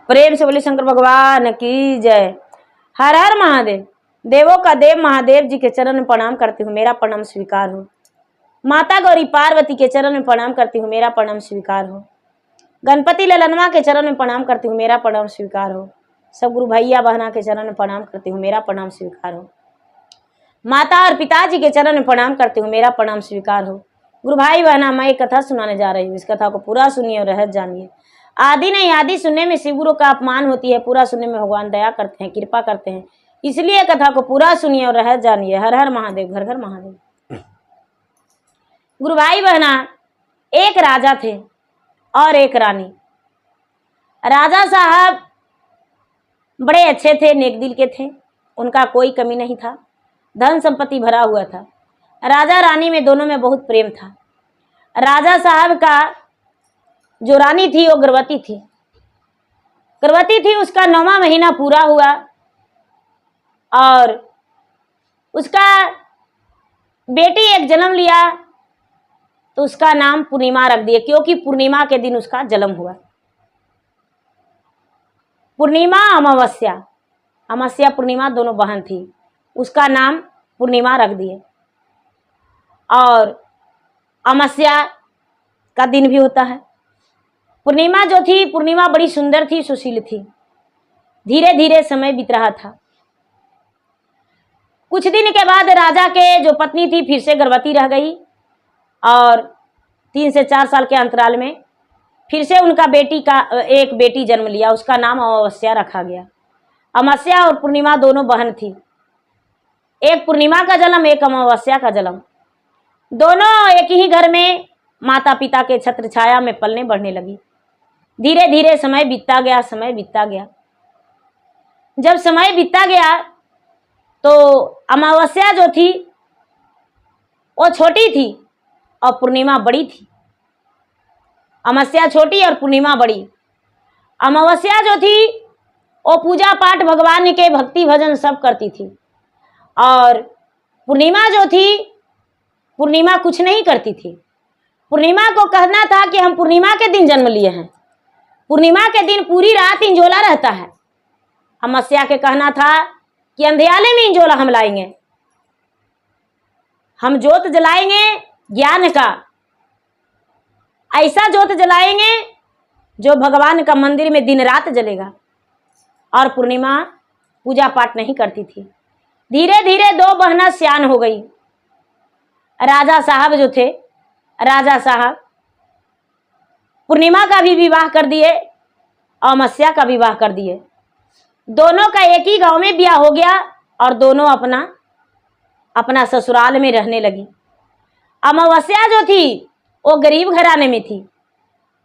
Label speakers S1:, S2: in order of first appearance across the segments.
S1: प्रेम से बोले शंकर भगवान की जय। हर हर महादेव। देवों का देव महादेव जी के चरण में प्रणाम करती हूँ, मेरा प्रणाम स्वीकार हो। माता गौरी पार्वती के चरण में प्रणाम करती हूँ, मेरा प्रणाम स्वीकार हो। गणपति ललनवा के चरण में प्रणाम करती हूँ, मेरा प्रणाम स्वीकार हो। सब गुरु भैया बहना के चरण में प्रणाम करती हूँ, मेरा प्रणाम स्वीकार हो। माता और पिताजी के चरण में प्रणाम करती हूँ, मेरा प्रणाम स्वीकार हो। गुरु भाई बहना, मैं एक कथा सुनाने जा रही हूँ, इस कथा को पूरा सुनिए और रहस्य जानिए। आदि नहीं, आदि सुनने में शिव गुरु का अपमान होती है, पूरा सुनने में भगवान दया करते हैं, कृपा करते हैं। इसलिए कथा को पूरा सुनिए और रहस्य जानिए। हर हर महादेव, घर घर महादेव। गुरु भाई बहना, एक राजा थे और एक रानी। राजा साहब बड़े अच्छे थे, नेक दिल के थे, उनका कोई कमी नहीं था, धन संपत्ति भरा हुआ था। राजा रानी में दोनों में बहुत प्रेम था। राजा साहब का जो रानी थी वो गर्भवती थी। उसका 9वां महीना पूरा हुआ और उसका बेटी एक जन्म लिया, तो उसका नाम पूर्णिमा रख दिया, क्योंकि पूर्णिमा के दिन उसका जन्म हुआ। पूर्णिमा अमावस्या, अमावस्या पूर्णिमा दोनों बहन थी, उसका नाम पूर्णिमा रख दिए। और अमावस्या का दिन भी होता है। पूर्णिमा जो थी, पूर्णिमा बड़ी सुंदर थी, सुशील थी। धीरे धीरे समय बीत रहा था। कुछ दिन के बाद राजा के जो पत्नी थी फिर से गर्भवती रह गई और 3 से 4 साल के अंतराल में फिर से उनका एक बेटी जन्म लिया, उसका नाम अमावस्या रखा गया। अमावस्या और पूर्णिमा दोनों बहन थी, एक पूर्णिमा का जन्म, एक अमावस्या का जन्म। दोनों एक ही घर में माता पिता के छत्र छाया में पलने बढ़ने लगी। धीरे धीरे समय बीतता गया, समय बीतता गया। जब समय बीतता गया तो अमावस्या जो थी वो छोटी थी और पूर्णिमा बड़ी थी। अमावस्या छोटी और पूर्णिमा बड़ी। अमावस्या जो थी वो पूजा पाठ, भगवान के भक्ति भजन सब करती थी और पूर्णिमा जो थी, पूर्णिमा कुछ नहीं करती थी। पूर्णिमा को कहना था कि हम पूर्णिमा के दिन जन्म लिए हैं, पूर्णिमा के दिन पूरी रात इंजोला रहता है। अमावस्या के कहना था कि अंधियाले में इंजोला हम लाएंगे, हम जोत जलाएंगे ज्ञान का, ऐसा जोत जलाएंगे जो भगवान का मंदिर में दिन रात जलेगा। और पूर्णिमा पूजा पाठ नहीं करती थी। धीरे धीरे 2 बहना सियान हो गई। राजा साहब जो थे, राजा साहब पूर्णिमा का भी विवाह कर दिए और अमावस्या का विवाह कर दिए। दोनों का एक ही गांव में ब्याह हो गया और दोनों अपना अपना ससुराल में रहने लगी। अमावस्या जो थी वो गरीब घराने में थी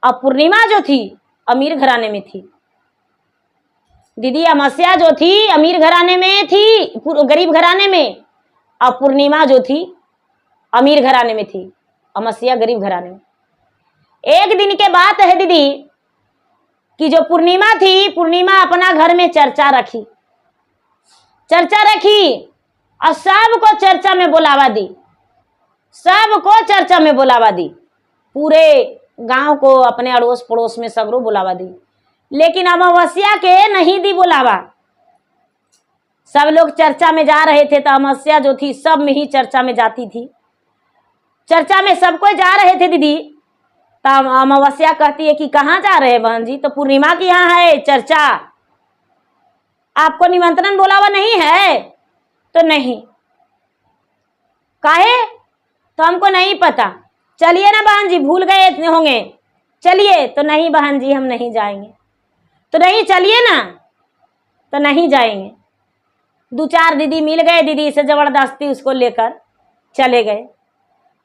S1: और पूर्णिमा जो थी अमीर घराने में थी। दीदी, अमावस्या जो थी अमीर घराने में थी, गरीब घराने में, और पूर्णिमा जो थी अमीर घराने में थी, अमावस्या गरीब घराने में। एक दिन के बात है दीदी कि जो पूर्णिमा थी, पूर्णिमा अपना घर में चर्चा रखी और सबको चर्चा में बुलावा दी, सबको चर्चा में बुलावा दी। पूरे गांव को, अपने अड़ोस पड़ोस में सगरों बुलावा दी, लेकिन अमावस्या के नहीं दी बुलावा। सब लोग चर्चा में जा रहे थे तो अमावस्या जो थी सब में ही चर्चा में जाती थी। चर्चा में सबको जा रहे थे दीदी, तब अमावस्या कहती है कि कहाँ जा रहे हैं बहन जी? तो पूर्णिमा की यहाँ है चर्चा, आपको निमंत्रण बुलावा नहीं है? तो नहीं। काहे? तो हमको नहीं पता। चलिए ना बहन जी, भूल गए होंगे, चलिए। तो नहीं बहन जी, हम नहीं जाएंगे। तो नहीं, चलिए ना। तो नहीं जाएंगे। 2-4 दीदी मिल गए, दीदी से जबरदस्ती उसको लेकर चले गए,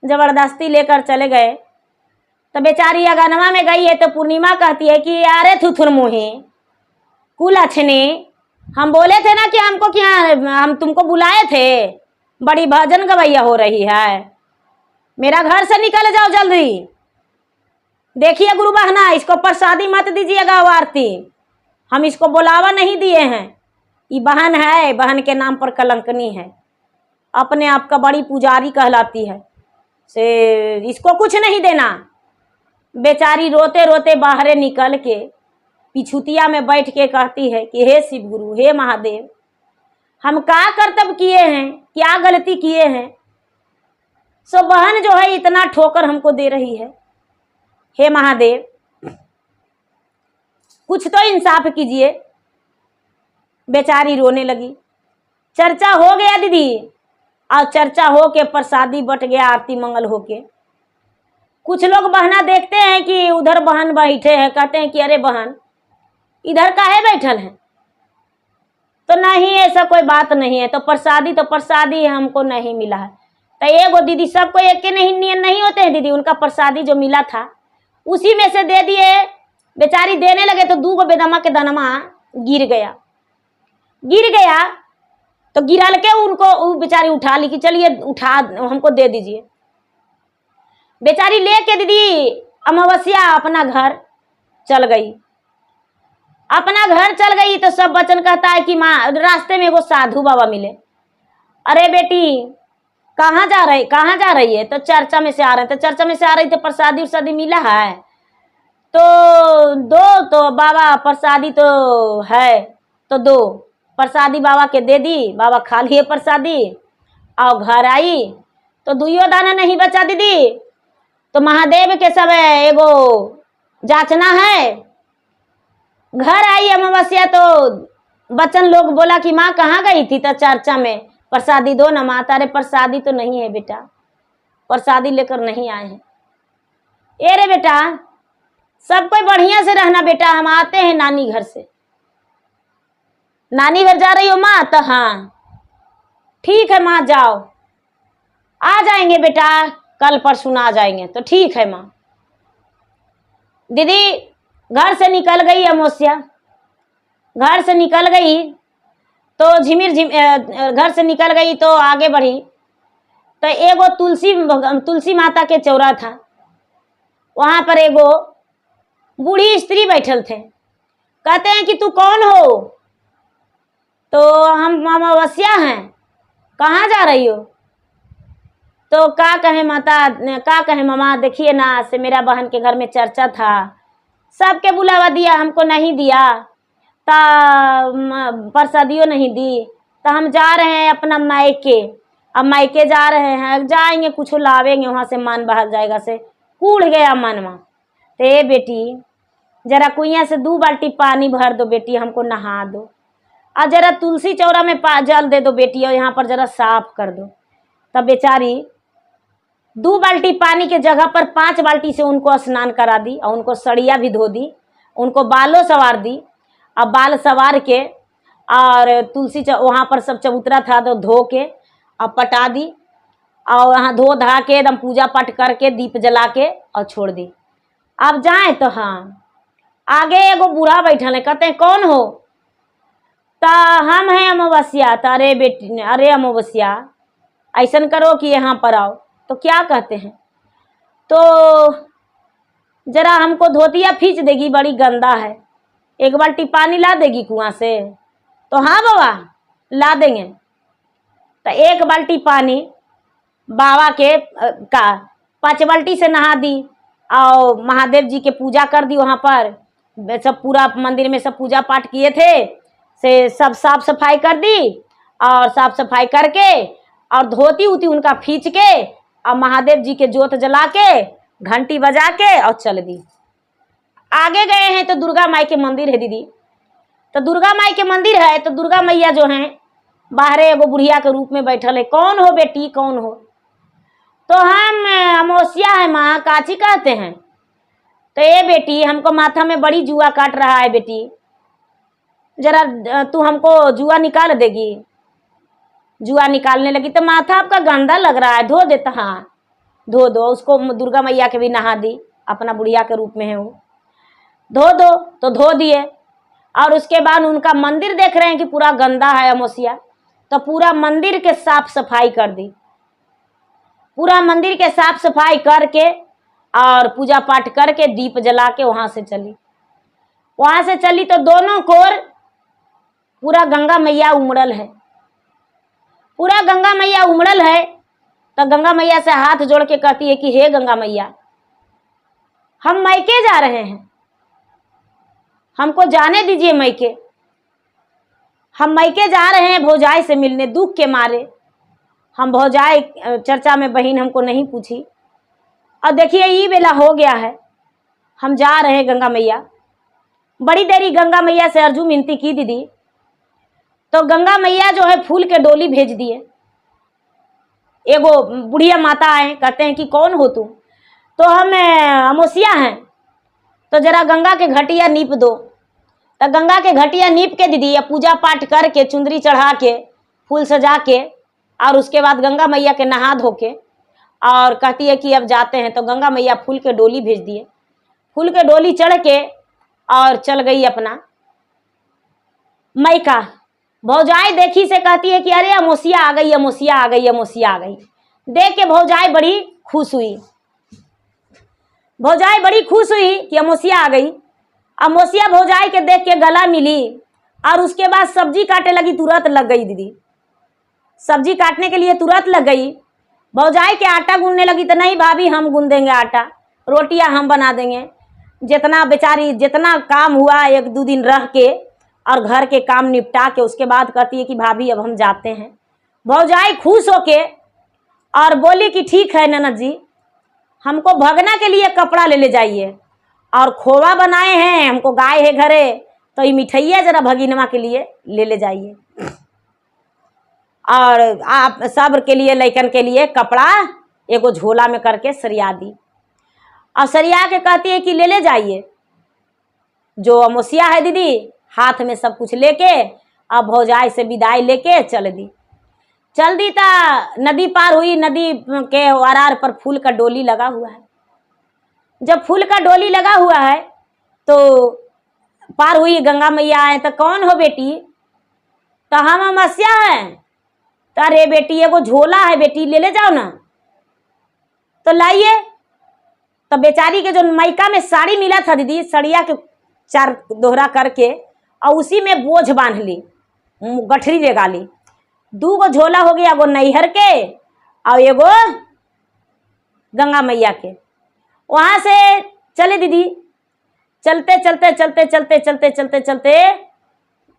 S1: जबरदस्ती लेकर चले गए। तो बेचारी अगनवा में गई है तो पूर्णिमा कहती है कि अरे थुथुर मुही कुल अच्छने, हम बोले थे ना कि हमको क्या, हम तुमको बुलाए थे, बड़ी भजन गवैया हो रही है, मेरा घर से निकल जाओ जल्दी। देखिए गुरु बहना, इसको प्रसादी मत दीजिएगा आरती, हम इसको बुलावा नहीं दिए हैं, ये बहन है, बहन के नाम पर कलंकनी है, अपने आप का बड़ी पुजारी कहलाती है, से इसको कुछ नहीं देना। बेचारी रोते रोते बाहरे निकल के पिछुतिया में बैठ के कहती है कि हे शिव गुरु, हे महादेव, हम क्या कर्तव्य किए हैं, क्या गलती किए हैं, सो बहन जो है इतना ठोकर हमको दे रही है। हे महादेव, कुछ तो इंसाफ कीजिए। बेचारी रोने लगी। चर्चा हो गया दीदी, और चर्चा हो के प्रसादी बट गया, आरती मंगल होके। कुछ लोग बहना देखते हैं कि उधर बहन बैठे हैं, कहते हैं कि अरे बहन इधर काहे बैठल है, तो नहीं ऐसा कोई बात नहीं है, तो प्रसादी हमको नहीं मिला है। तो एगो दीदी, सबको एक के नहीं होते हैं दीदी, उनका प्रसादी जो मिला था उसी में से दे दिए। बेचारी देने लगे तो 2 बेदमा के दनमा गिर गया। तो गिरल के उनको बेचारी उठा ली कि चलिए उठा हमको दे दीजिए। बेचारी लेके दीदी अमावस्या अपना घर चल गई। तो सब बच्चन कहता है कि माँ, रास्ते में एगो साधु बाबा मिले। अरे बेटी कहाँ जा रही है? तो चर्चा में से आ रही तो प्रसादी मिला है तो दो, तो बाबा प्रसादी तो है तो दो। प्रसादी बाबा के दे दी, बाबा खा लिए प्रसादी। और घर आई तो 2 दाना नहीं बचा दीदी, तो महादेव के सब एगो जांचना है। घर आई अमावस्या तो बच्चन लोग बोला कि माँ कहाँ गई थी? तो चर्चा में प्रसादी दो ना माँ। अरे प्रसादी तो नहीं है बेटा, प्रसादी लेकर नहीं आए हैं। ए रे बेटा, सब कोई बढ़िया से रहना बेटा, हम आते हैं नानी घर से। नानी घर जा रही हो माँ? तो हाँ ठीक है माँ, जाओ, आ जाएंगे बेटा, कल परसों आ जाएंगे। तो ठीक है माँ। दीदी घर से निकल गई अमावस्या, घर से निकल गई तो घर से निकल गई तो आगे बढ़ी तो एगो तुलसी माता के चौरा था। वहां पर एगो बूढ़ी स्त्री बैठल थे। कहते हैं कि तू कौन हो? तो हम अमावस्या हैं। कहाँ जा रही हो? तो का कहे मामा, देखिए ना से मेरा बहन के घर में चर्चा था, सबके बुलावा दिया, हमको नहीं दिया, प्रसादियों नहीं दी, तो हम जा रहे हैं अपना मायके। अब मायके जा रहे हैं, जाएंगे कुछ लावेंगे, वहां से मन बहल जाएगा। से कूड़ गया मनवा। तो ए बेटी जरा कुइया से 2 बाल्टी पानी भर दो बेटी, हमको नहा दो, और जरा तुलसी चौरा में जल दे दो बेटी, और यहाँ पर जरा साफ कर दो। तब बेचारी 2 बाल्टी पानी के जगह पर 5 बाल्टी से उनको स्नान करा दी, और उनको सड़िया भी धो दी, उनको बालों सवार दी। अब बाल सवार के और वहाँ पर सब चबूतरा था तो धो के अब पटा दी, और वहाँ धो धा के एकदम पूजा पाठ करके दीप जला के और छोड़ दी। अब जाए तो हाँ, आगे एगो बूढ़ा बैठल है। कहते हैं कौन हो? तो हम हैं अमावस्या। तो अरे बेटी, अरे अमावस्या, ऐसा करो कि यहाँ पर आओ। तो क्या कहते हैं? तो जरा हमको धोतिया खींच देगी, बड़ी गंदा है, 1 बाल्टी पानी ला देगी कुआं से? तो हाँ बाबा ला देंगे। तो 1 बाल्टी पानी बाबा के 5 बाल्टी से नहा दी, और महादेव जी के पूजा कर दी। वहाँ पर सब पूरा मंदिर में सब पूजा पाठ किए थे, से सब साफ सफाई कर दी, और साफ सफाई करके और धोती उती उनका खींच के और महादेव जी के जोत जला के घंटी बजा के और चल दी। आगे गए हैं तो दुर्गा माई के मंदिर है दीदी। तो दुर्गा माई के मंदिर है तो दुर्गा मैया जो हैं बाहरे एगो बुढ़िया के रूप में बैठल है। कौन हो बेटी, कौन हो? तो हम अमावस्या है माँ, काची कहते हैं। तो ये बेटी हमको माथा में बड़ी जुआ काट रहा है बेटी, जरा तू हमको जुआ निकाल देगी। जुआ निकालने लगी तो माथा आपका गंदा लग रहा है, धो देता। हाँ धो दो। उसको दुर्गा मैया के भी नहा दी, अपना बुढ़िया के रूप में है वो। धो दो तो धो दिए, और उसके बाद उनका मंदिर देख रहे हैं कि पूरा गंदा है अमावस्या, तो पूरा मंदिर के साफ सफाई कर दी। पूरा मंदिर के साफ सफाई करके और पूजा पाठ करके दीप जला के वहां से चली तो दोनों कोर पूरा गंगा मैया उमड़ल है। पूरा गंगा मैया उमड़ल है तो गंगा मैया से हाथ जोड़ के कहती है कि हे गंगा मैया, हम मायके जा रहे हैं, हमको जाने दीजिए मैके, हम मैके जा रहे हैं भौजाई से मिलने, दुख के मारे। हम भौजाई चर्चा में बहन हमको नहीं पूछी, और देखिए ये बेला हो गया है, हम जा रहे हैं गंगा मैया। बड़ी देरी गंगा मैया से अर्जू मिनती की दीदी, तो गंगा मैया जो है फूल के डोली भेज दिए। एगो बुढ़िया माता आए, कहते हैं कि कौन हो तुम? तो हम अमोसिया हैं, तो जरा गंगा के घटिया नीप दो। तो गंगा के घटिया नीप के दीदी, या पूजा पाठ करके चुंदरी चढ़ा के फूल सजा के, और उसके बाद गंगा मैया के नहा धो के, और कहती है कि अब जाते हैं। तो गंगा मैया फूल के डोली भेज दिए। फूल के डोली चढ़ के और चल गई अपना मैका। भौजाई देखी से कहती है कि अरे अमोसिया आ गई, अमोसिया आ गई, अमोसिया आ गई। देख के भौजाई बड़ी खुश हुई, भौजाई बड़ी खुश हुई कि अमोसिया आ गई। अमोसिया भौजाई के देख के गला मिली, और उसके बाद सब्जी काटने लगी, तुरंत लग गई दीदी। सब्जी काटने के लिए तुरंत लग गई। भौजाई के आटा गूंदने लगी, तो नहीं भाभी हम गूंद देंगे आटा, रोटियां हम बना देंगे। जितना बेचारी जितना काम हुआ, एक दो दिन रह के और घर के काम निपटा के उसके बाद कहती है कि भाभी अब हम जाते हैं। भौजाई खुश होके और बोली कि ठीक है ननद जी, हमको भगना के लिए कपड़ा ले जाइए, और खोवा बनाए हैं, हमको गाय है घरे, तो ये मिठाइया जरा भगिनवा के लिए ले जाइए, और आप सब के लिए लइकन के लिए कपड़ा एगो झोला में करके सरिया दी। और सरिया के कहती है कि ले जाइए। जो अमोसिया है दीदी हाथ में सब कुछ लेके, अब भौजाई से विदाई लेके चल दी ता नदी पार हुई। नदी के वारार पर फूल का डोली लगा हुआ है। जब फूल का डोली लगा हुआ है तो पार हुई, गंगा मैया आए। तो कौन हो बेटी? तो हम अमोसिया हैं। तो अरे बेटी एगो झोला है बेटी, ले जाओ ना। तो लाइए। तो बेचारी के जो मायका में साड़ी मिला था दीदी, सड़िया के 4 दोहरा करके और उसी में बोझ बांध ली, गठरी लगा ली। 2 गो झोला हो गया, एगो नैहर के और एगो गंगा मैया के। वहां से चले दीदी, चलते चलते चलते चलते चलते चलते चलते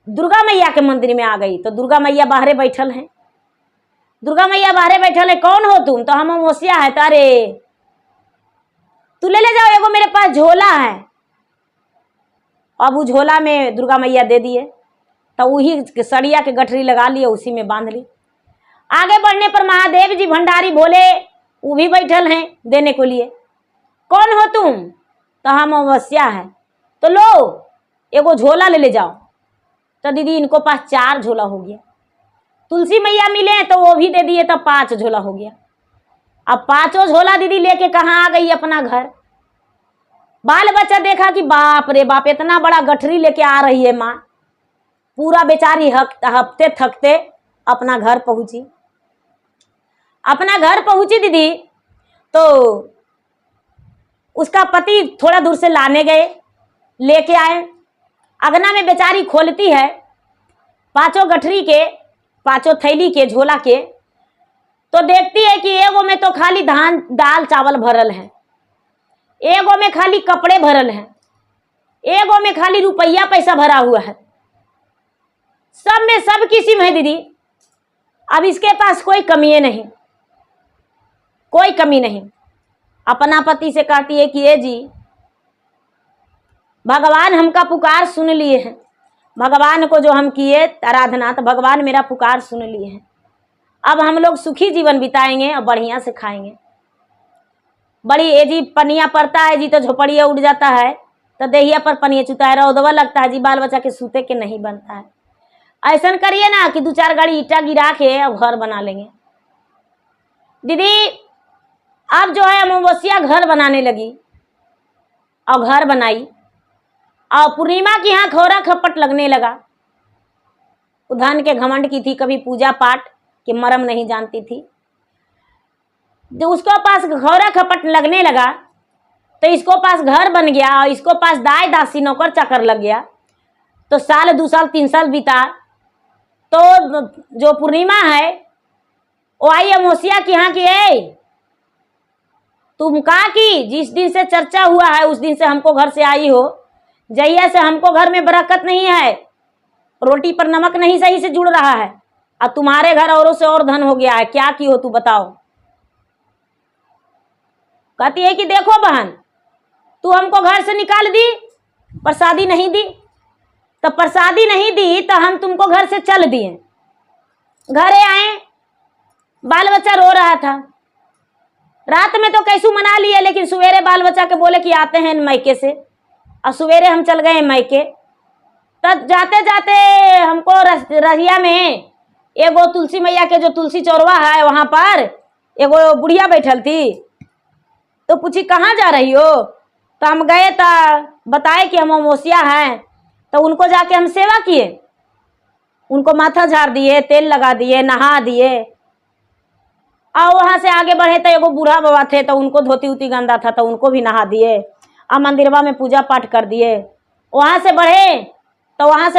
S1: दुर्गा मैया के मंदिर में आ गई। तो दुर्गा मैया बाहरे बैठल हैं। दुर्गा मैया बाहरे बैठल है। कौन हो तुम? तो हम अमोसिया है। तो अरे तू ले जाओ, एगो मेरे पास झोला है। अब वो झोला में दुर्गा मैया दे दिए। तो वही सड़िया के गठरी लगा लिए, उसी में बांध ली। आगे बढ़ने पर महादेव जी भंडारी भोले वो भी बैठल हैं देने को लिए। कौन हो तुम? तो हम अमोसिया है। तो लो एगो झोला ले जाओ। तो दीदी इनको पास 4 झोला हो गया। तुलसी मैया मिले तो वो भी दे दिए, तो 5 झोला हो गया। अब 5 झोला दीदी लेके कहाँ आ गई? अपना घर। बाल बच्चा देखा कि बाप रे बाप, इतना बड़ा गठरी लेके आ रही है माँ। पूरा बेचारी हफ्ते थकते अपना घर पहुंची। अपना घर पहुंची दीदी, तो उसका पति थोड़ा दूर से लाने गए, लेके आए। अगना में बेचारी खोलती है 5 गठरी के, 5 थैली के झोला के। तो देखती है कि एगो में तो खाली धान दाल चावल भरल है, एगो में खाली कपड़े भरल है, एगो में खाली रुपया पैसा भरा हुआ है। सब में सब किस्म है दीदी। अब इसके पास कोई कमी नहीं, कोई कमी नहीं। अपना पति से कहती है कि ये जी भगवान हमका पुकार सुन लिए हैं। भगवान को जो हम किए आराधना, तो भगवान मेरा पुकार सुन लिए हैं। अब हम लोग सुखी जीवन बिताएंगे और बढ़िया से खाएंगे। बड़ी ए जी पनिया पड़ता है जी, तो झोपड़िया उड़ जाता है, तो देहिया पर पनिया चुता है, रौदवा लगता है जी, बाल बच्चा के सूते के नहीं बनता है। ऐसा करिए ना कि 2-4 गाड़ी ईटा गिरा के अब घर बना लेंगे। दीदी अब जो है अमावस्या घर बनाने लगी, और घर बनाई, और पूर्णिमा की यहाँ खौरा खपट लगने लगा। धन के घमंड की थी, कभी पूजा पाठ के मर्म नहीं जानती थी। जो उसको पास खौरा खपट लगने लगा, तो इसको पास घर बन गया, और इसको पास दाई दासी नौकर चाकर लग गया। तो साल 2 साल 3 साल बीता, तो जो पूर्णिमा है वो आई अमावस्या की यहाँ की, तुम कहा कि जिस दिन से चर्चा हुआ है उस दिन से हमको घर से आई हो जहिया से हमको घर में बरकत नहीं है, रोटी पर नमक नहीं सही से जुड़ रहा है, और तुम्हारे घर औरों से और धन हो गया है। क्या की हो तू बताओ। कहती है कि देखो बहन, तू हमको घर से निकाल दी, प्रसादी नहीं दी, तो प्रसादी नहीं दी तो हम तुमको घर से चल दिए। घरे आए, बाल बच्चा रो रहा था। रात में तो कैसू मना लिए, लेकिन सवेरे बाल बच्चा के बोले कि आते हैं मायके से, और सवेरे हम चल गए मायके। तब जाते जाते हमको रहिया में एगो तुलसी मैया के जो तुलसी चौरवा है वहां पर एगो बुढ़िया बैठल थी। तो पूछी कहाँ जा रही हो, तो हम गए तो बताए कि हम अमोसिया हैं। तो उनको जाके हम सेवा किए, उनको माथा झाड़ दिए, तेल लगा दिए, नहा दिए। और वहां से आगे बढ़े तो एगो बूढ़ा बाबा थे, तो उनको धोती उती गंदा था, तो उनको भी नहा दिए, और मंदिरवा में पूजा पाठ कर दिए। वहां से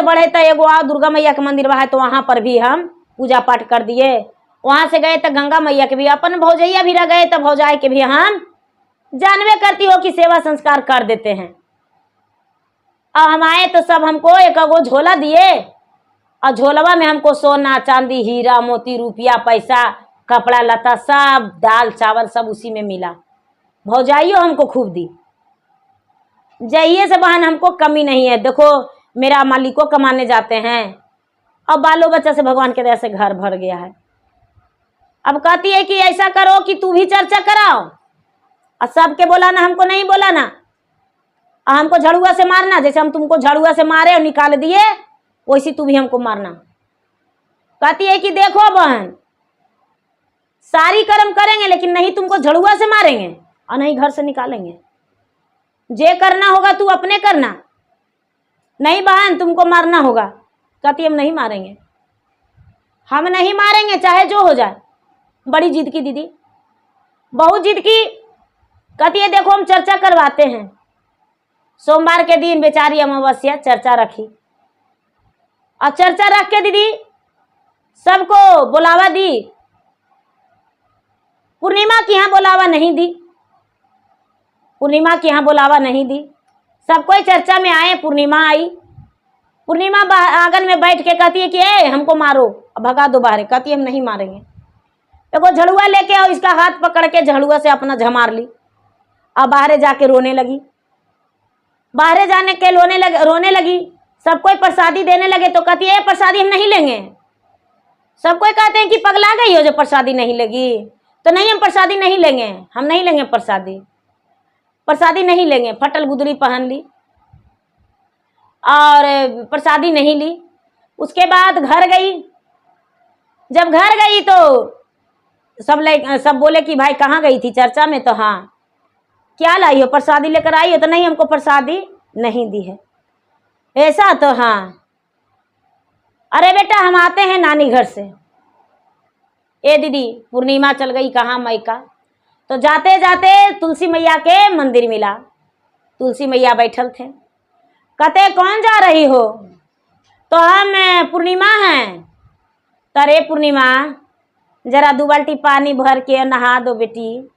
S1: बढ़े तो एगो दुर्गा मैया के मंदिरवा है, तो वहां पर भी हम पूजा पाठ कर दिए। वहां से गए तो गंगा मैया के भी, अपन भौजैया भी रह गए, तो भौजाई के भी हम जानवे करती हो कि सेवा संस्कार कर देते हैं। और हम आए तो सब हमको एक एगो झोला दिए, और झोलवा में हमको सोना चांदी हीरा मोती रुपया पैसा कपड़ा लता सब दाल चावल सब उसी में मिला। भौजाइयों हमको खूब दी। जाइए से बहन हमको कमी नहीं है। देखो मेरा मालिको कमाने जाते हैं, अब बालो बच्चा से भगवान के दया से घर भर गया है। अब कहती है कि ऐसा करो कि तू भी चर्चा कराओ, और सबके बोलाना, हमको नहीं बोलाना, और हमको झड़ुआ से मारना। जैसे हम तुमको झड़ुआ से मारे और निकाल दिए, वैसी तू भी हमको मारना। कहती है कि देखो बहन, सारी कर्म करेंगे लेकिन नहीं तुमको झड़ुआ से मारेंगे और नहीं घर से निकालेंगे। जे करना होगा तू अपने करना, नहीं बहन तुमको मारना होगा। कहती हम नहीं मारेंगे, हम नहीं मारेंगे चाहे जो हो जाए। बड़ी जिद की दीदी, बहुत जिद की। कहती है देखो हम चर्चा करवाते हैं। सोमवार के दिन बेचारी अमावस्या चर्चा रखी, और चर्चा रख के दीदी सबको बुलावा दी। पूर्णिमा की यहाँ बुलावा नहीं दी, पूर्णिमा की यहाँ बुलावा नहीं दी। सब कोई चर्चा में आए, पूर्णिमा आई। पूर्णिमा आंगन में बैठ के कहती है कि ए हमको मारो, भगा दो बाहर। कहती है हम नहीं मारेंगे। देखो झड़ुआ लेके आओ, इसका हाथ पकड़ के झड़ुआ से अपना झमार ली, और बाहर जाके रोने लगी। बाहर जाने के रोने लगी। सब कोई प्रसादी देने लगे, तो कहती है प्रसादी हम नहीं लेंगे। सब कोई कहते हैं कि पगला गई हो जो प्रसादी नहीं लेगी, तो नहीं हम प्रसादी नहीं लेंगे, हम नहीं लेंगे प्रसादी, प्रसादी नहीं लेंगे। फटल गुदरी पहन ली और प्रसादी नहीं ली। उसके बाद घर गई। जब घर गई तो सब बोले कि भाई कहाँ गई थी चर्चा में, तो हाँ क्या लाई हो, प्रसादी लेकर आई हो, तो नहीं हमको प्रसादी नहीं दी है। ऐसा, तो हाँ अरे बेटा हम आते हैं नानी घर से। ए दीदी पूर्णिमा चल गई कहाँ मायका, तो जाते जाते तुलसी मैया के मंदिर मिला। तुलसी मैया बैठल थे। कहते कौन जा रही हो, तो हम पूर्णिमा हैं। तरे पूर्णिमा जरा 2 बाल्टी पानी भर के नहा दो बेटी,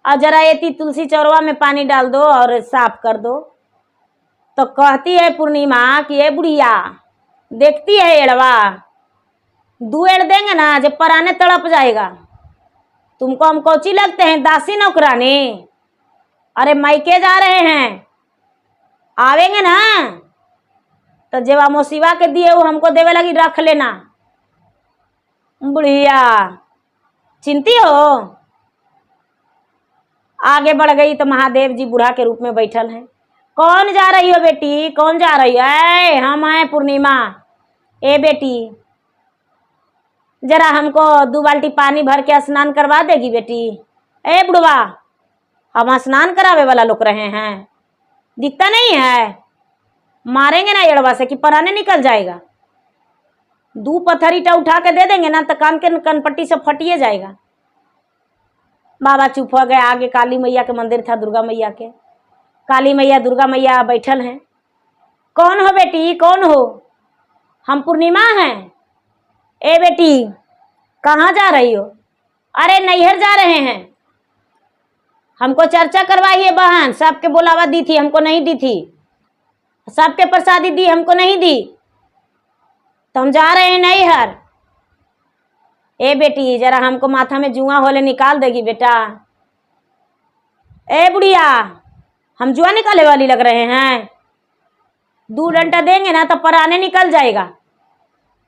S1: और जरा ये तुलसी चौरवा में पानी डाल दो और साफ कर दो। तो कहती है पूर्णिमा कि ये बुढ़िया देखती है एड़वा, 2 एड़ देंगे ना जब पराने तड़प जाएगा। तुमको हम कोची लगते हैं, दासी नौकरानी? अरे मायके जा रहे हैं, आवेंगे ना तो जब अमोसिवा के दिए वो हमको देवे लगी, रख लेना। बुढ़िया चिंती हो। आगे बढ़ गई तो महादेव जी बूढ़ा के रूप में बैठल हैं। कौन जा रही हो बेटी, कौन जा रही है? हम हैं पूर्णिमा। ए बेटी जरा हमको 2 बाल्टी पानी भर के स्नान करवा देगी बेटी? ए बुढ़वा हम स्नान करावे वाला लोग रहे हैं, दिखता नहीं है? मारेंगे ना एड़वा से कि पराने निकल जाएगा। 2 पत्थर ईटा उठा के दे देंगे ना तो कान के कनपट्टी से फटिए जाएगा। बाबा चुप हो गए। आगे काली मैया के मंदिर था, दुर्गा मैया के। काली मैया दुर्गा मैया बैठल हैं। कौन हो बेटी, कौन हो? हम पूर्णिमा हैं। ए बेटी कहाँ जा रही हो? अरे नैहर जा रहे हैं। हमको चर्चा करवाइए बहन, सबके बुलावा दी थी, हमको नहीं दी थी। सबके प्रसादी दी, हमको नहीं दी, तो हम जा रहे हैं नैहर। ए बेटी जरा हमको माथा में जुआ होले निकाल देगी बेटा। ए बुढ़िया, हम जुआ निकाले वाली लग रहे हैं? 2 डंडा देंगे ना तो पराने निकल जाएगा।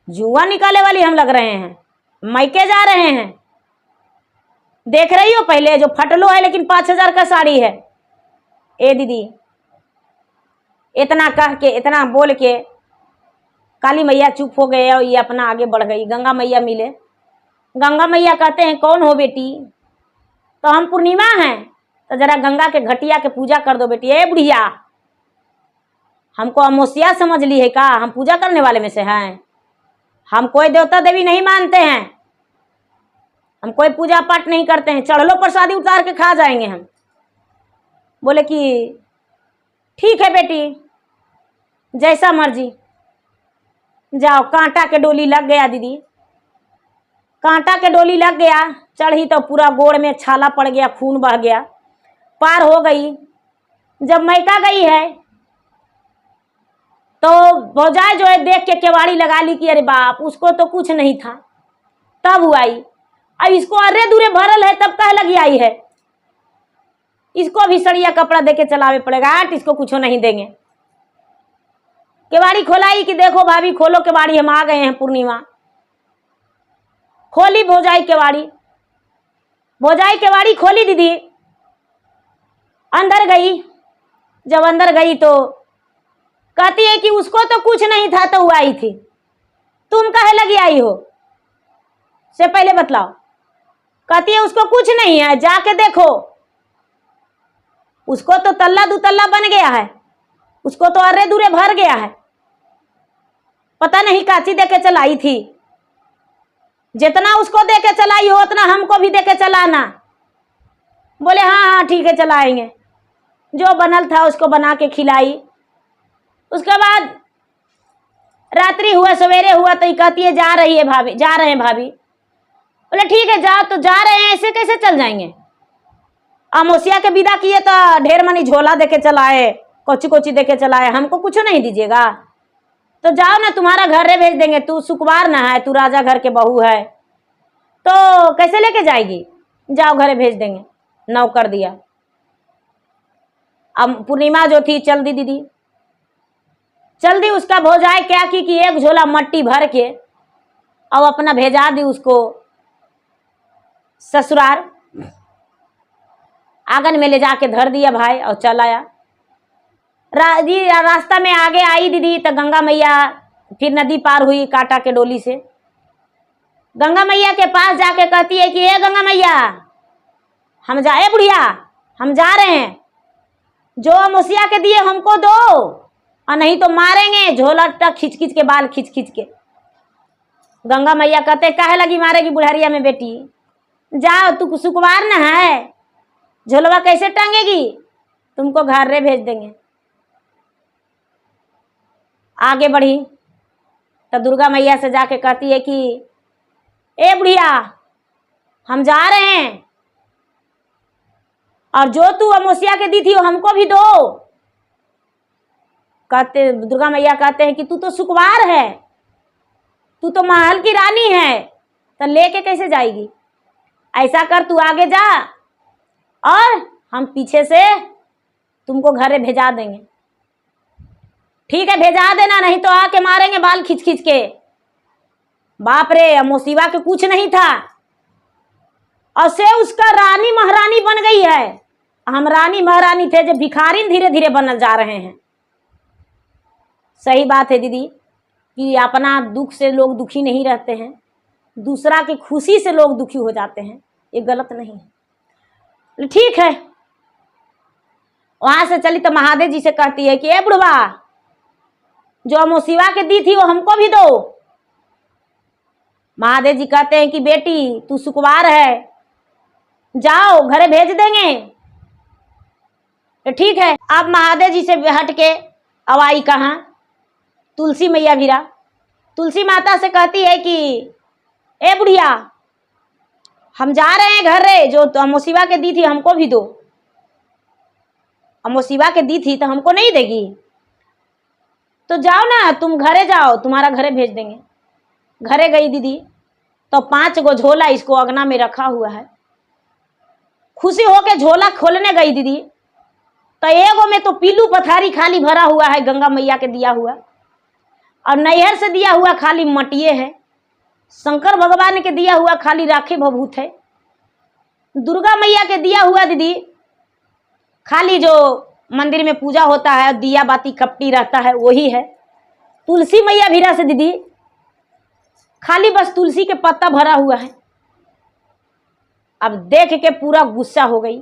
S1: जुआ निकाले वाली हम लग रहे हैं? मायके जा रहे हैं। देख रही हो पहले जो फटलो है लेकिन 5,000 का साड़ी है। ए दीदी, इतना कह के इतना बोल के काली मैया चुप हो गए और ये अपना आगे बढ़ गई। गंगा मैया मिले। गंगा मैया कहते हैं कौन हो बेटी? तो हम पूर्णिमा हैं, तो जरा गंगा के घटिया के पूजा कर दो बेटी। ए बुढ़िया, हमको अमोसिया समझ ली है का? हम पूजा करने वाले में से हैं? हम कोई देवता देवी नहीं मानते हैं, हम कोई पूजा पाठ नहीं करते हैं। चढ़ लो प्रसादी उतार के खा जाएंगे हम। बोले कि ठीक है बेटी, जैसा मर्जी जाओ। कांटा के डोली लग गया दीदी, कांटा के डोली लग गया। चढ़ी तो पूरा गोड़ में छाला पड़ गया, खून बह गया। पार हो गई। जब मैका गई है तो भौजाई जो है देख के केवाड़ी लगा ली कि अरे बाप, उसको तो कुछ नहीं था। तब वो आई। अब इसको अरे दूरे भरल है, तब कह लगी आई है। इसको भी सड़िया कपड़ा देके चलावे पड़ेगा। आट, इसको कुछ नहीं देंगे। केवाड़ी खोलाई कि देखो भाभी खोलो केवाड़ी, हम आ गए हैं पूर्णिमा। खोली भौजाई केवाड़ी। भौजाई केवाड़ी खोली दीदी, अंदर गई। जब अंदर गई तो कहती है कि उसको तो कुछ नहीं था तो वो आई थी, तुम काहे लगी आई हो? से पहले बतलाओ। कहती है उसको कुछ नहीं है, जाके देखो। उसको तो तल्ला दुतल्ला बन गया है, उसको तो अर्रे दूरे भर गया है। पता नहीं काची देके चलाई थी। जितना उसको देके चलाई हो उतना हमको भी देके चलाना। बोले हाँ हाँ ठीक है चलाएंगे। जो बनल था उसको बना के खिलाई। उसके बाद रात्रि हुआ, सवेरे हुआ तो कहती है जा रही है भाभी, जा रहे हैं भाभी। बोले ठीक है जाओ। तो जा रहे हैं, ऐसे कैसे चल जाएंगे? अमोसिया के विदा किए तो ढेर मनी झोला देके चलाए, कोची कोची देके चलाए, हमको कुछ नहीं दीजिएगा? तो जाओ ना, तुम्हारा घर रे भेज देंगे। तू सुकुमार ना है, तू राजा घर के बहू है, तो कैसे लेके जाएगी? जाओ घरे भेज देंगे। नौ कर दिया। अब पूर्णिमा जो थी चल दी दीदी, चल दी। उसका भौजाई क्या की कि एक झोला मट्टी भर के और अपना भेजा दी उसको ससुराल। आंगन में ले जाके धर दिया भाई और चल आया। रास्ता में आगे आई दीदी तो गंगा मैया फिर नदी पार हुई कांटा के डोली से। गंगा मैया के पास जाके कहती है कि ए गंगा मैया, हम जाए बुढ़िया, हम जा रहे हैं, जो अमोसिया के दिए हमको दो और नहीं तो मारेंगे। झोला तक खींच खींच के, बाल खींच खींच के। गंगा मैया कहते काहे लगी मारेगी बुढ़ारिया में बेटी? जाओ, तू सुकुमार ना है, झोलवा कैसे टांगेगी? तुमको घर रे भेज देंगे। आगे बढ़ी तो दुर्गा मैया से जाके कहती है कि ए बुढ़िया, हम जा रहे हैं और जो तू अमोसिया के दी थी वो हमको भी दो। कहते दुर्गा मैया कहते हैं कि तू तो सुकुमार है, तू तो महल की रानी है, तो लेके कैसे जाएगी? ऐसा कर, तू आगे जा और हम पीछे से तुमको घरे भेजा देंगे। ठीक है भेजा देना, नहीं तो आके मारेंगे बाल खींच खींच के। बाप रे, अमोसिया के कुछ नहीं था और से उसका रानी महारानी बन गई है। हम रानी महारानी थे जो भिखारी धीरे धीरे बनल जा रहे हैं। सही बात है दीदी कि अपना दुख से लोग दुखी नहीं रहते हैं, दूसरा की खुशी से लोग दुखी हो जाते हैं, ये गलत नहीं है। ठीक है, वहां से चली तो महादेव जी से कहती है कि ए बुढ़वा, जो अमोसिया के दी थी वो हमको भी दो। महादेव जी कहते हैं कि बेटी तू सुकुमार है, जाओ घरे भेज देंगे। तो ठीक है। अब महादेव जी से हट के अब आई कहाँ? तुलसी मैया भिरा। तुलसी माता से कहती है कि ए बुढ़िया, हम जा रहे हैं घर रे, जो अमोसिया के दी थी हमको भी दो। अमोसिया के दी थी तो हमको नहीं देगी? तो जाओ ना, तुम घरे जाओ, तुम्हारा घरे भेज देंगे। घरे गई दीदी तो 5 गो झोला इसको अगना में रखा हुआ है। खुशी होके झोला खोलने गई दीदी तो एगो में तो पीलू पथारी खाली भरा हुआ है, गंगा मैया के दिया हुआ, और नैहर से दिया हुआ खाली मटिए है। शंकर भगवान के दिया हुआ खाली राखे भभूत है। दुर्गा मैया के दिया हुआ दीदी खाली जो मंदिर में पूजा होता है, दिया बाती कपटी रहता है, वही है। तुलसी मैया भीरा से दीदी खाली बस तुलसी के पत्ता भरा हुआ है। अब देख के पूरा गुस्सा हो गई,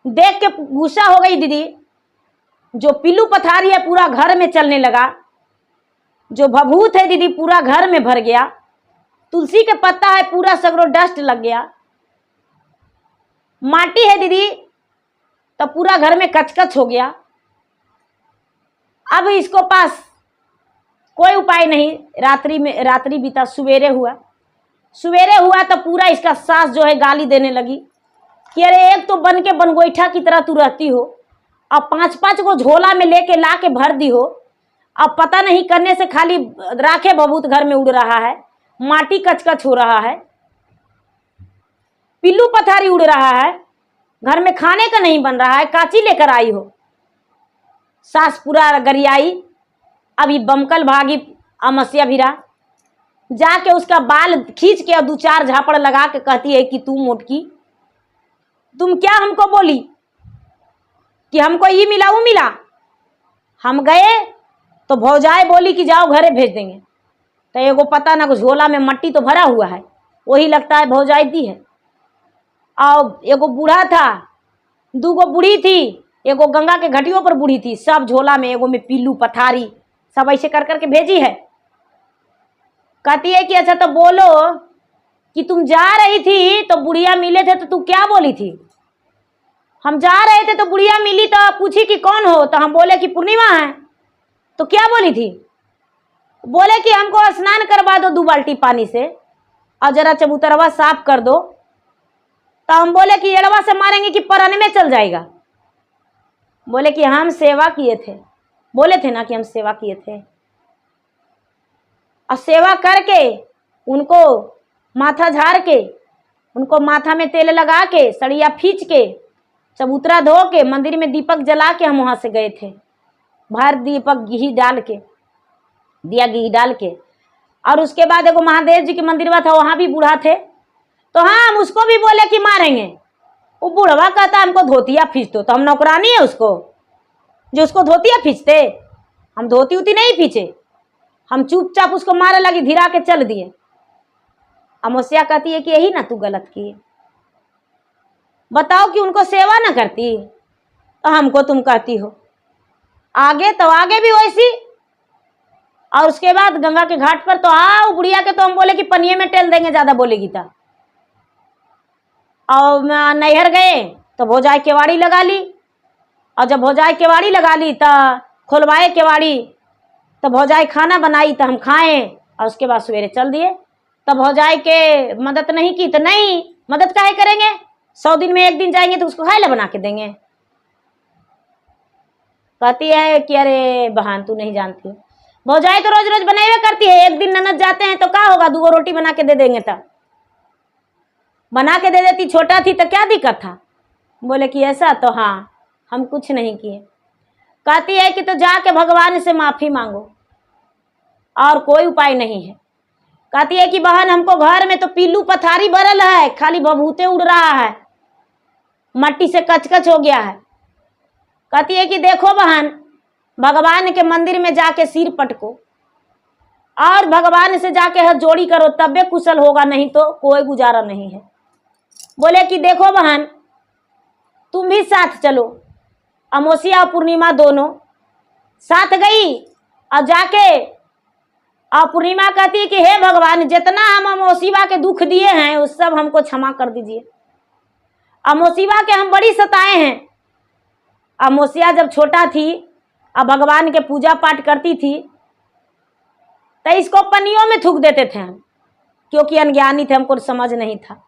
S1: देख के गुस्सा हो गई दीदी। जो पिल्लू पथारी है पूरा घर में चलने लगा, जो भभूत है दीदी पूरा घर में भर गया, तुलसी के पत्ता है पूरा सगरो डस्ट लग गया, माटी है दीदी तो पूरा घर में कचकच हो गया। अब इसको पास कोई उपाय नहीं। रात्रि बीता, सवेरे हुआ तो पूरा इसका सास जो है गाली देने लगी कि अरे एक तो बन के बनगोईठा की तरह तू रहती हो, अब 5-5 को झोला में लेके ला के भर दी हो, अब पता नहीं करने से खाली राखे भभूत घर में उड़ रहा है, माटी कचकच हो रहा है, पिल्लू पथारी उड़ रहा है, घर में खाने का नहीं बन रहा है, काची लेकर आई हो। सास पूरा गरियाई। अभी बमकल भागी अमस्या भीरा, जाके उसका बाल खींच के और 2-4 झापड़ लगा के कहती है कि तू मोटकी, तुम क्या हमको बोली कि हमको ये मिला वो मिला। हम गए तो भौजाई बोली कि जाओ घरे भेज देंगे, तो एगो पता ना कुछ झोला में मट्टी तो भरा हुआ है, वही लगता है भौजाई दी है। और एगो बूढ़ा था, 2 गो बूढ़ी थी, एगो गंगा के घटियों पर बूढ़ी थी, सब झोला में, एगो में पिल्लू पथारी, सब ऐसे कर करके भेजी है। कहती है कि अच्छा तो बोलो कि तुम जा रही थी तो बुढ़िया मिले थे तो तू क्या बोली थी। हम जा रहे थे तो बुढ़िया मिली तो पूछी कि कौन हो, तो हम बोले कि पूर्णिमा है। तो क्या बोली थी? बोले कि हमको स्नान करवा दो 2 बाल्टी पानी से और जरा चबूतरवा साफ कर दो। तो हम बोले कि एड़वा से मारेंगे कि परने में चल जाएगा। बोले कि हम सेवा किए थे, बोले थे ना कि हम सेवा किए थे, और सेवा करके उनको माथा झाड़ के, उनको माथा में तेल लगा के, सड़िया खींच के, चबूतरा धो के, मंदिर में दीपक जला के हम वहां से गए थे, भर दीपक घी डाल के, दिया घी डाल के। और उसके बाद एगो महादेव जी के मंदिर था, वहां भी बूढ़ा थे, तो हाँ हम उसको भी बोले कि मारेंगे। वो बूढ़वा कहता हमको धोतिया खींच दो, तो हम नौकरानी है उसको जो उसको धोतिया खींचते। हम धोती उती नहीं खींचे, हम चुपचाप उसको मारे लगी, धीरा के चल दिए। अमोसिया कहती है कि यही ना तू गलत की, बताओ कि उनको सेवा ना करती तो हमको तुम कहती हो। आगे तो आगे भी वैसी। और उसके बाद गंगा के घाट पर तो आओ बुढ़िया के, तो हम बोले कि पनिये में टेल देंगे, ज्यादा बोलेगी तो। और नैहर गए तो भौजाई केवाड़ी लगा ली, और जब भौजाई केवाड़ी लगा ली तो खोलवाए केवाड़ी, तो भौजाई खाना बनाई तो हम खाएं, और उसके बाद सवेरे चल दिए। तो भौजाई के मदद नहीं की तो नहीं, मदद काहे करेंगे, 100 दिन में 1 दिन जाएंगे तो उसको खाए ला बना के देंगे। कहती है कि अरे बहन तू नहीं जानती, भौजाई तो रोज रोज बनाए करती है, एक दिन ननद जाते हैं तो क्या होगा, 2 रोटी बना के दे देंगे, तो बना के दे देती, छोटा थी तो क्या दिक्कत था। बोले कि ऐसा, तो हाँ हम कुछ नहीं किए। कहती है कि तो जाके भगवान से माफी मांगो, और कोई उपाय नहीं है। कहती है कि बहन हमको घर में तो पिल्लू पथारी भरल है, खाली भभूते उड़ रहा है, मट्टी से कचकच हो गया है। कहती है कि देखो बहन, भगवान के मंदिर में जाके सिर पटको और भगवान से जाके हाथ जोड़ी करो, तबे कुशल होगा, नहीं तो कोई गुजारा नहीं है। बोले कि देखो बहन तुम भी साथ चलो। अमोसिया और पूर्णिमा दोनों साथ गई, और जाके और पूर्णिमा कहती कि हे भगवान, जितना हम अमोसिया के दुख दिए हैं उस सब हमको क्षमा कर दीजिए। अमोसिया के हम बड़ी सताए हैं। अमोसिया जब छोटा थी और भगवान के पूजा पाठ करती थी तो इसको पनियों में थूक देते थे हम, क्योंकि अनज्ञानी थे, हमको समझ नहीं था।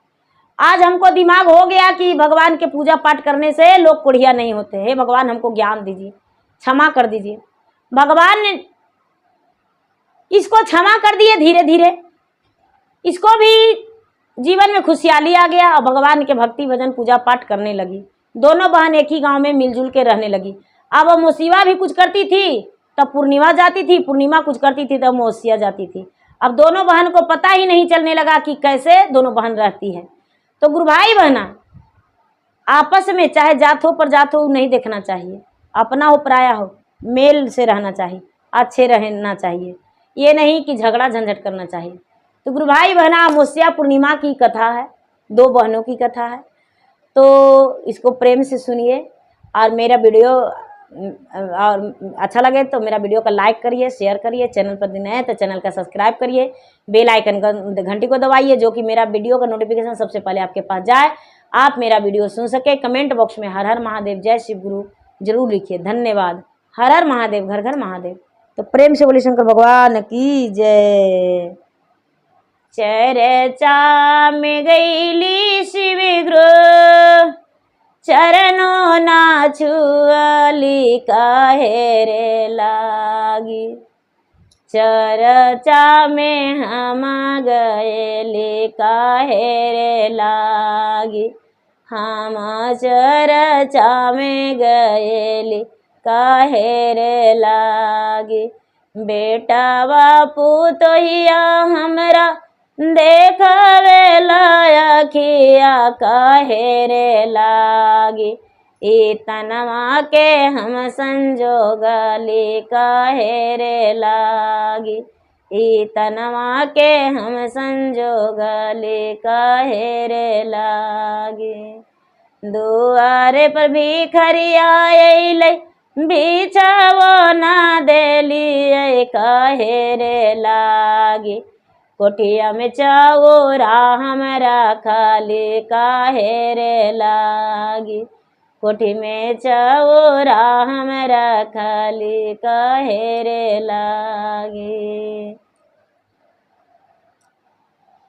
S1: आज हमको दिमाग हो गया कि भगवान के पूजा पाठ करने से लोग कोढ़िया नहीं होते। हे भगवान हमको ज्ञान दीजिए, क्षमा कर दीजिए। भगवान ने इसको क्षमा कर दिए धीरे धीरे, इसको भी जीवन में खुशहाली आ गया और भगवान के भक्ति भजन पूजा पाठ करने लगी। दोनों बहन एक ही गांव में मिलजुल के रहने लगी। अब वो मुसीबा भी कुछ करती थी तब पूर्णिमा जाती थी, पूर्णिमा कुछ करती थी तब मौसिया जाती थी। अब दोनों बहन को पता ही नहीं चलने लगा कि कैसे दोनों बहन रहती है। तो गुरु भाई बहना आपस में चाहे जात हो पर जात हो नहीं देखना चाहिए, अपना हो पराया हो, मेल से रहना चाहिए, अच्छे रहना चाहिए, ये नहीं कि झगड़ा झंझट करना चाहिए। तो गुरु भाई बहना मौसिया पूर्णिमा की कथा है, दो बहनों की कथा है। तो इसको प्रेम से सुनिए और मेरा वीडियो और अच्छा लगे तो मेरा वीडियो का लाइक करिए, शेयर करिए, चैनल पर नए हैं तो चैनल का सब्सक्राइब करिए, बेल आइकन का घंटी को दबाइए जो कि मेरा वीडियो का नोटिफिकेशन सबसे पहले आपके पास जाए, आप मेरा वीडियो सुन सके। कमेंट बॉक्स में हर हर महादेव जय शिव गुरु जरूर लिखिए। धन्यवाद। हर हर महादेव, घर घर महादेव। तो प्रेम से बोलिए शंकर भगवान की जय। चर्चा में गईली शिव गुरु चरणों ना छुअली काहे रे लागी, चर्चा में हम गएली काहे रे लागी, हम चर्चा में गएली काहे रे लागी। बेटा बापू तो हिया हमरा देखवे लायकिया काहे रे लागी, ई तनवा के हम संजोगली काहे रे लागी, ई तनवा के हम संजोगली काहे रे लागी। दुआरे पर भिखरिया अइलै बिछावो ना देली काहे रे लागी, कोठिया में चौरा हमरा खाली काहे रे लागी, कोठी में चौरा हमरा खाली काहे रे लागी।